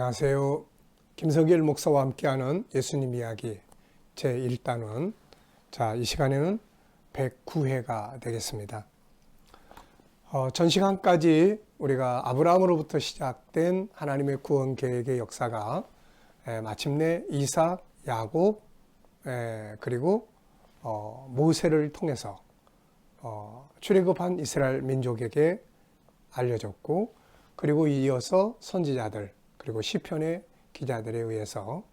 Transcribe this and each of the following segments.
안녕하세요. 김성길 목사와 함께하는 예수님 이야기 제1단원. 이 시간에는 109회가 되겠습니다. 전 시간까지 우리가 아브라함으로부터 시작된 하나님의 구원 계획의 역사가 마침내 이삭, 야곱, 그리고 모세를 통해서 출애굽한 이스라엘 민족에게 알려졌고, 그리고 이어서 선지자들 그리고 시편의 기자들에 의해서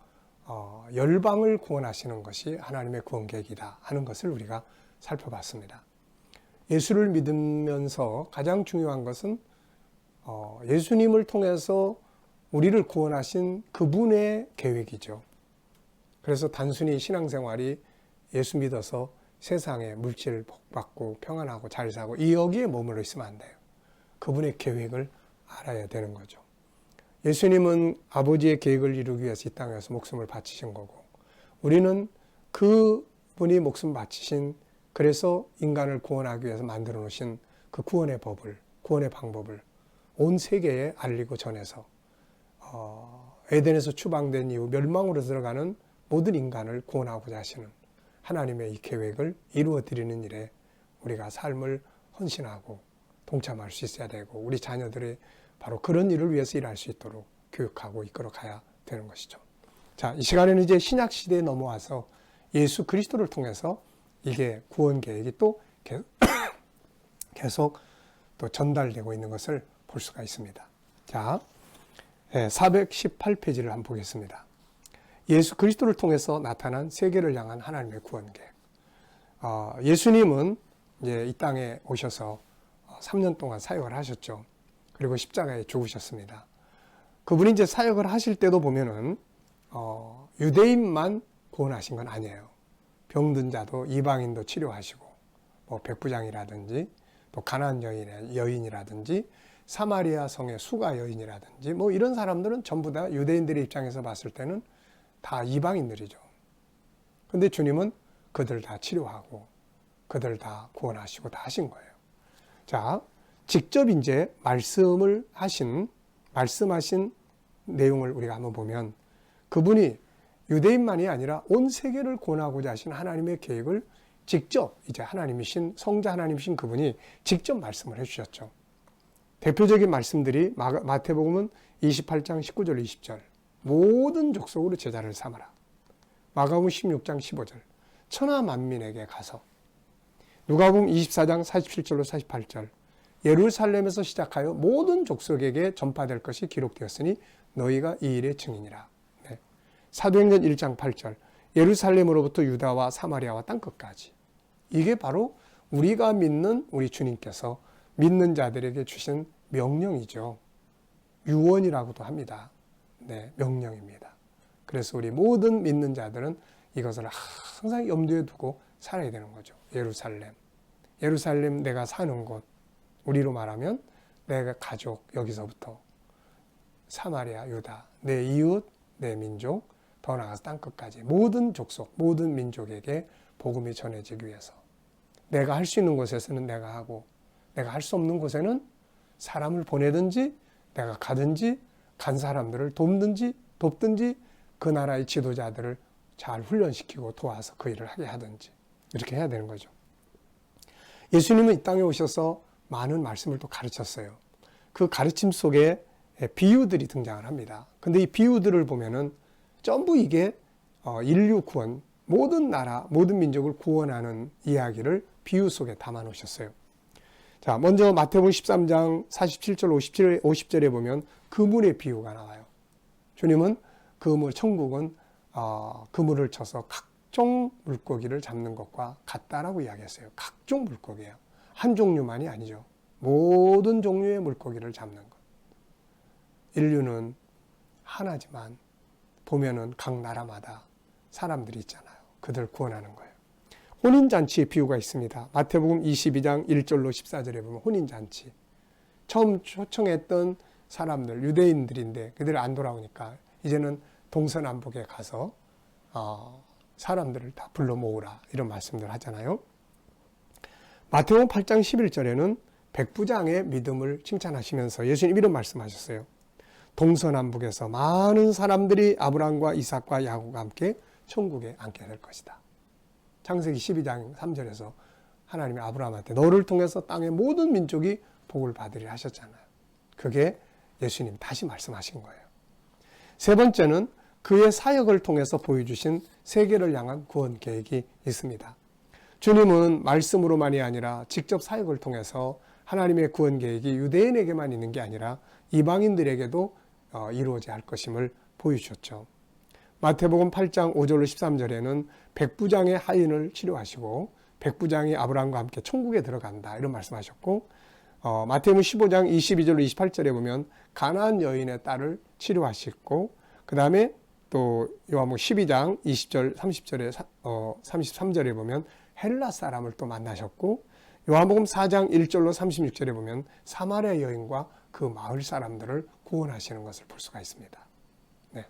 열방을 구원하시는 것이 하나님의 구원 계획이다 하는 것을 우리가 살펴봤습니다. 예수를 믿으면서 가장 중요한 것은 예수님을 통해서 우리를 구원하신 그분의 계획이죠. 그래서 단순히 신앙생활이 예수 믿어서 세상에 물질 복받고 평안하고 잘 사고 여기에 머물러 있으면 안 돼요. 그분의 계획을 알아야 되는 거죠. 예수님은 아버지의 계획을 이루기 위해서 이 땅에서 목숨을 바치신 거고, 우리는 그분이 목숨 바치신, 그래서 인간을 구원하기 위해서 만들어 놓으신 그 구원의 법을, 구원의 방법을 온 세계에 알리고 전해서 에덴에서 추방된 이후 멸망으로 들어가는 모든 인간을 구원하고자 하시는 하나님의 이 계획을 이루어 드리는 일에 우리가 삶을 헌신하고 동참할 수 있어야 되고, 우리 자녀들의 바로 그런 일을 위해서 일할 수 있도록 교육하고 이끌어 가야 되는 것이죠. 이 시간에는 이제 신약 시대에 넘어와서 예수 그리스도를 통해서 이게 구원 계획이 또 계속 또 전달되고 있는 것을 볼 수가 있습니다. 418페이지를 한번 보겠습니다. 예수 그리스도를 통해서 나타난 세계를 향한 하나님의 구원 계획. 예수님은 이제 이 땅에 오셔서 3년 동안 사역을 하셨죠. 그리고 십자가에 죽으셨습니다. 그분이 이제 사역을 하실 때도 보면은 유대인만 구원하신 건 아니에요. 병든 자도 이방인도 치료하시고, 백부장이라든지 또 가나안 여인이라든지 사마리아 성의 수가 여인이라든지 이런 사람들은 전부 다 유대인들의 입장에서 봤을 때는 다 이방인들이죠. 근데 주님은 그들 다 치료하고 그들 다 구원하시고 다 하신 거예요. 직접 이제 말씀하신 내용을 우리가 한번 보면, 그분이 유대인만이 아니라 온 세계를 구원하고자 하신 하나님의 계획을 직접 이제 하나님이신 성자 하나님이신 그분이 직접 말씀을 해주셨죠. 대표적인 말씀들이 마태복음은 28장 19절 20절 모든 족속으로 제자를 삼아라. 마가복음 16장 15절 천하 만민에게 가서, 누가복음 24장 47절로 48절 예루살렘에서 시작하여 모든 족속에게 전파될 것이 기록되었으니 너희가 이 일의 증인이라. 사도행전 1장 8절 예루살렘으로부터 유다와 사마리아와 땅끝까지. 이게 바로 우리가 믿는 우리 주님께서 믿는 자들에게 주신 명령이죠. 유언이라고도 합니다. 명령입니다. 그래서 우리 모든 믿는 자들은 이것을 항상 염두에 두고 살아야 되는 거죠. 예루살렘 내가 사는 곳, 우리로 말하면 내 가족, 여기서부터 사마리아, 유다, 내 이웃, 내 민족, 더 나아가서 땅끝까지 모든 족속, 모든 민족에게 복음이 전해지기 위해서 내가 할 수 있는 곳에서는 내가 하고, 내가 할 수 없는 곳에는 사람을 보내든지 내가 가든지 간 사람들을 돕든지 그 나라의 지도자들을 잘 훈련시키고 도와서 그 일을 하게 하든지 이렇게 해야 되는 거죠. 예수님은 이 땅에 오셔서 많은 말씀을 또 가르쳤어요. 그 가르침 속에 비유들이 등장을 합니다. 근데 이 비유들을 보면은 전부 이게 인류 구원, 모든 나라, 모든 민족을 구원하는 이야기를 비유 속에 담아 놓으셨어요. 먼저 마태복음 13장 47절 50절에 보면 그물의 비유가 나와요. 주님은 천국은 그물을 쳐서 각종 물고기를 잡는 것과 같다라고 이야기했어요. 각종 물고기예요. 한 종류만이 아니죠. 모든 종류의 물고기를 잡는 것. 인류는 하나지만 보면은 각 나라마다 사람들이 있잖아요. 그들 구원하는 거예요. 혼인잔치의 비유가 있습니다. 마태복음 22장 1절로 14절에 보면 혼인잔치. 처음 초청했던 사람들, 유대인들인데 그들 안 돌아오니까 이제는 동서남북에 가서 사람들을 다 불러 모으라, 이런 말씀들 하잖아요. 마태복음 8장 11절에는 백부장의 믿음을 칭찬하시면서 예수님 이런 말씀하셨어요. 동서남북에서 많은 사람들이 아브라함과 이삭과 야곱과 함께 천국에 앉게 될 것이다. 창세기 12장 3절에서 하나님이 아브라함한테 너를 통해서 땅의 모든 민족이 복을 받으리라 하셨잖아요. 그게 예수님 다시 말씀하신 거예요. 세 번째는 그의 사역을 통해서 보여주신 세계를 향한 구원 계획이 있습니다. 주님은 말씀으로만이 아니라 직접 사역을 통해서 하나님의 구원 계획이 유대인에게만 있는 게 아니라 이방인들에게도 이루어져야 할 것임을 보여주셨죠. 마태복음 8장 5절로 13절에는 백부장의 하인을 치료하시고 백부장이 아브라함과 함께 천국에 들어간다 이런 말씀하셨고, 마태복음 15장 22절로 28절에 보면 가나안 여인의 딸을 치료하시고, 그 다음에 또 요한복음 12장 20절 30절에 33절에 보면 헬라 사람을 또 만나셨고, 요한복음 4장 1절로 36절에 보면 사마리아 여인과 그 마을 사람들을 구원하시는 것을 볼 수가 있습니다. 네.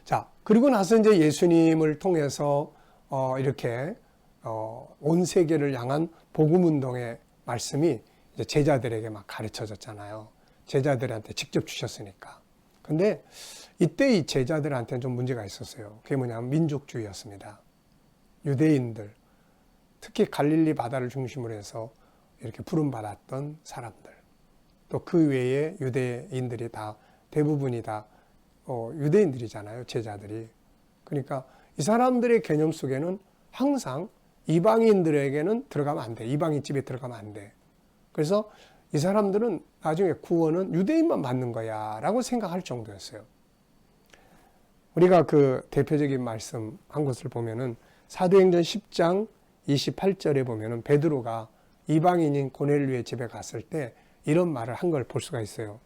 자, 그리고 나서 이제 예수님을 통해서 이렇게 온 세계를 향한 복음 운동의 말씀이 이제 제자들에게 막 가르쳐졌잖아요. 제자들한테 직접 주셨으니까. 근데 이때 이 제자들한테는 좀 문제가 있었어요. 그게 뭐냐면 민족주의였습니다. 유대인들, 특히 갈릴리 바다를 중심으로 해서 이렇게 부름받았던 사람들, 또 그 외에 유대인들이 다 대부분이 다 유대인들이잖아요. 제자들이. 그러니까 이 사람들의 개념 속에는 항상 이방인들에게는 들어가면 안 돼. 이방인 집에 들어가면 안 돼. 그래서 이 사람들은 나중에 구원은 유대인만 받는 거야 라고 생각할 정도였어요. 우리가 그 대표적인 말씀 한 것을 보면은 사도행전 10장 28절에 보면은 베드로가 이방인인 고넬료의 집에 갔을 때 이런 말을 한 걸 볼 수가 있어요.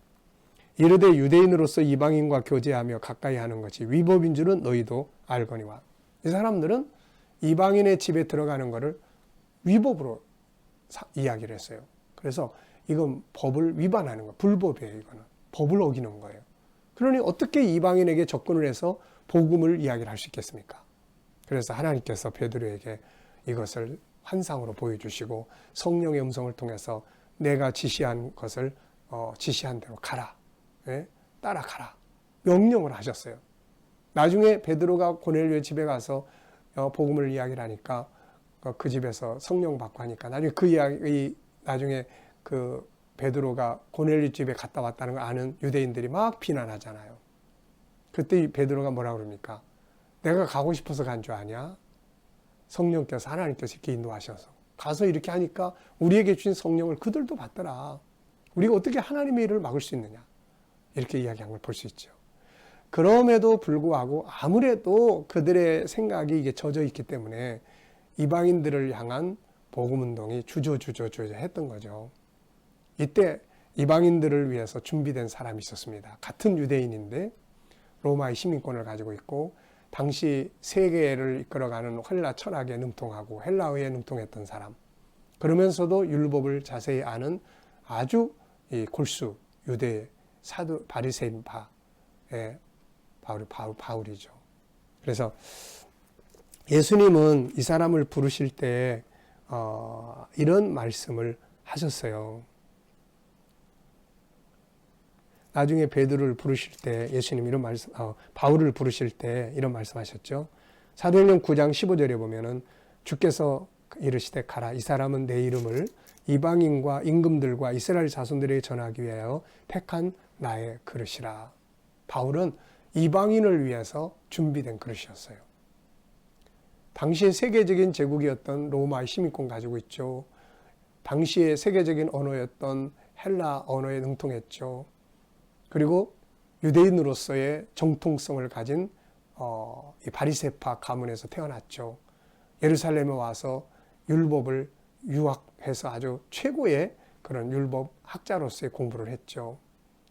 이르되 유대인으로서 이방인과 교제하며 가까이 하는 것이 위법인 줄은 너희도 알거니와. 이 사람들은 이방인의 집에 들어가는 것을 위법으로 이야기를 했어요. 그래서 이건 법을 위반하는 거예요. 불법이에요. 이거는 법을 어기는 거예요. 그러니 어떻게 이방인에게 접근을 해서 복음을 이야기를 할 수 있겠습니까? 그래서 하나님께서 베드로에게 이것을 환상으로 보여주시고 성령의 음성을 통해서 내가 지시한 것을 지시한 대로 가라. 예? 따라가라. 명령을 하셨어요. 나중에 베드로가 고넬료의 집에 가서 복음을 이야기를 하니까 그 집에서 성령 받고 하니까 나중에 그 이야기, 나중에 그 베드로가 고넬료 집에 갔다 왔다는 걸 아는 유대인들이 막 비난하잖아요. 그때 베드로가 뭐라 그럽니까? 내가 가고 싶어서 간 줄 아냐? 성령께서 하나님께서 이렇게 인도하셔서 가서 이렇게 하니까 우리에게 주신 성령을 그들도 받더라. 우리가 어떻게 하나님의 일을 막을 수 있느냐? 이렇게 이야기한 걸 볼 수 있죠. 그럼에도 불구하고 아무래도 그들의 생각이 이게 젖어 있기 때문에 이방인들을 향한 복음 운동이 주저주저 했던 거죠. 이때 이방인들을 위해서 준비된 사람이 있었습니다. 같은 유대인인데 로마의 시민권을 가지고 있고 당시 세계를 이끌어가는 헬라 철학에 능통하고 헬라어에 능통했던 사람, 그러면서도 율법을 자세히 아는 아주 이 골수 유대 사도 바리새인파의 바울이죠. 그래서 예수님은 이 사람을 부르실 때 이런 말씀을 하셨어요. 나중에 베드로를 부르실 때 예수님 이런 말씀, 바울을 부르실 때 이런 말씀하셨죠. 사도행전 9장 15절에 보면은 주께서 이르시되 가라. 이 사람은 내 이름을 이방인과 임금들과 이스라엘 자손들에게 전하기 위하여 택한 나의 그릇이라. 바울은 이방인을 위해서 준비된 그릇이었어요. 당시의 세계적인 제국이었던 로마의 시민권 가지고 있죠. 당시의 세계적인 언어였던 헬라 언어에 능통했죠. 그리고 유대인으로서의 정통성을 가진 이 바리새파 가문에서 태어났죠. 예루살렘에 와서 율법을 유학해서 아주 최고의 그런 율법 학자로서의 공부를 했죠.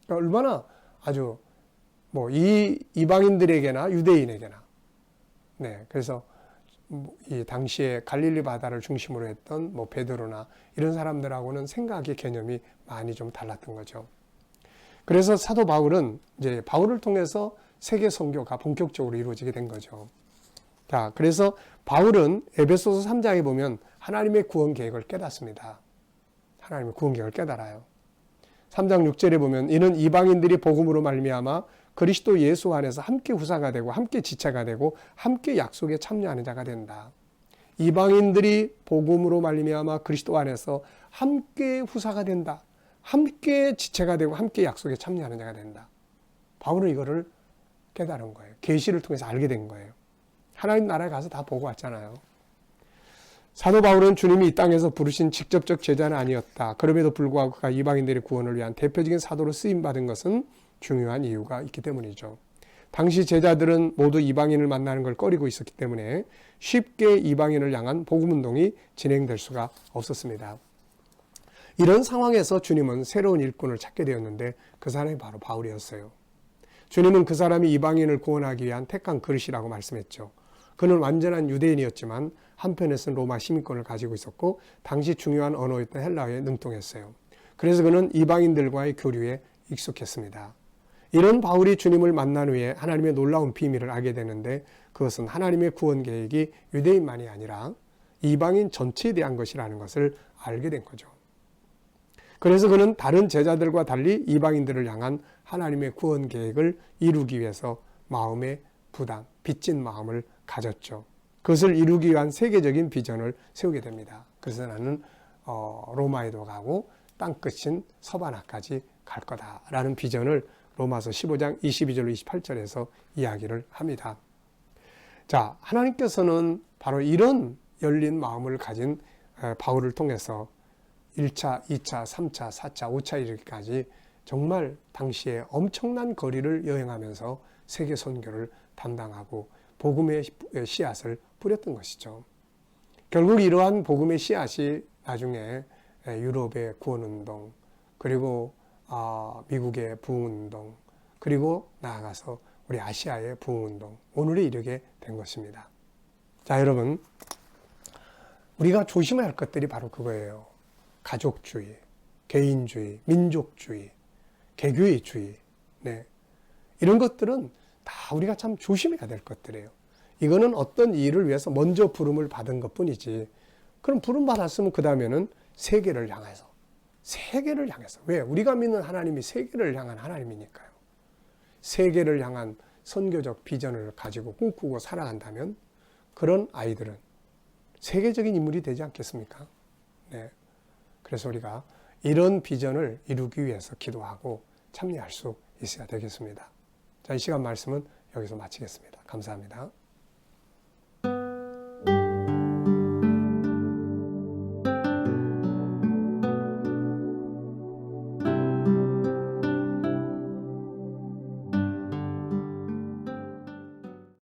그러니까 얼마나 아주 이 이방인들에게나 유대인에게나, 네, 그래서 이 당시에 갈릴리 바다를 중심으로 했던 베드로나 이런 사람들하고는 생각의 개념이 많이 좀 달랐던 거죠. 그래서 사도 바울은 이제 바울을 통해서 세계 선교가 본격적으로 이루어지게 된 거죠. 자, 그래서 바울은 에베소서 3장에 보면 하나님의 구원 계획을 깨닫습니다. 하나님의 구원 계획을 깨달아요. 3장 6절에 보면 이는 이방인들이 복음으로 말미암아 그리스도 예수 안에서 함께 후사가 되고 함께 지체가 되고 함께 약속에 참여하는 자가 된다. 이방인들이 복음으로 말미암아 그리스도 안에서 함께 후사가 된다. 함께 지체가 되고 함께 약속에 참여하는 자가 된다. 바울은 이거를 깨달은 거예요. 계시를 통해서 알게 된 거예요. 하나님 나라에 가서 다 보고 왔잖아요. 사도 바울은 주님이 이 땅에서 부르신 직접적 제자는 아니었다. 그럼에도 불구하고 그가 이방인들의 구원을 위한 대표적인 사도로 쓰임받은 것은 중요한 이유가 있기 때문이죠. 당시 제자들은 모두 이방인을 만나는 걸 꺼리고 있었기 때문에 쉽게 이방인을 향한 복음운동이 진행될 수가 없었습니다. 이런 상황에서 주님은 새로운 일꾼을 찾게 되었는데 그 사람이 바로 바울이었어요. 주님은 그 사람이 이방인을 구원하기 위한 택한 그릇이라고 말씀했죠. 그는 완전한 유대인이었지만 한편에서는 로마 시민권을 가지고 있었고 당시 중요한 언어였던 헬라어에 능통했어요. 그래서 그는 이방인들과의 교류에 익숙했습니다. 이런 바울이 주님을 만난 후에 하나님의 놀라운 비밀을 알게 되는데 그것은 하나님의 구원 계획이 유대인만이 아니라 이방인 전체에 대한 것이라는 것을 알게 된 거죠. 그래서 그는 다른 제자들과 달리 이방인들을 향한 하나님의 구원 계획을 이루기 위해서 마음의 부담, 빚진 마음을 가졌죠. 그것을 이루기 위한 세계적인 비전을 세우게 됩니다. 그래서 나는 로마에도 가고 땅끝인 서바나까지 갈 거다라는 비전을 로마서 15장 22절로 28절에서 이야기를 합니다. 자, 하나님께서는 바로 이런 열린 마음을 가진 바울을 통해서 1차, 2차, 3차, 4차, 5차 이르기까지 정말 당시에 엄청난 거리를 여행하면서 세계 선교를 담당하고 복음의 씨앗을 뿌렸던 것이죠. 결국 이러한 복음의 씨앗이 나중에 유럽의 구원운동, 그리고 미국의 부흥운동, 그리고 나아가서 우리 아시아의 부흥운동, 오늘에 이르게 된 것입니다. 자, 여러분, 우리가 조심해야 할 것들이 바로 그거예요. 가족주의, 개인주의, 민족주의, 개교의주의, 네. 이런 것들은 다 우리가 참 조심해야 될 것들이에요. 이거는 어떤 일을 위해서 먼저 부름을 받은 것 뿐이지. 그럼 부름 받았으면 그 다음에는 세계를 향해서. 왜? 우리가 믿는 하나님이 세계를 향한 하나님이니까요. 세계를 향한 선교적 비전을 가지고 꿈꾸고 살아간다면 그런 아이들은 세계적인 인물이 되지 않겠습니까? 네. 그래서 우리가 이런 비전을 이루기 위해서 기도하고 참여할 수 있어야 되겠습니다. 자, 이 시간 말씀은 여기서 마치겠습니다. 감사합니다.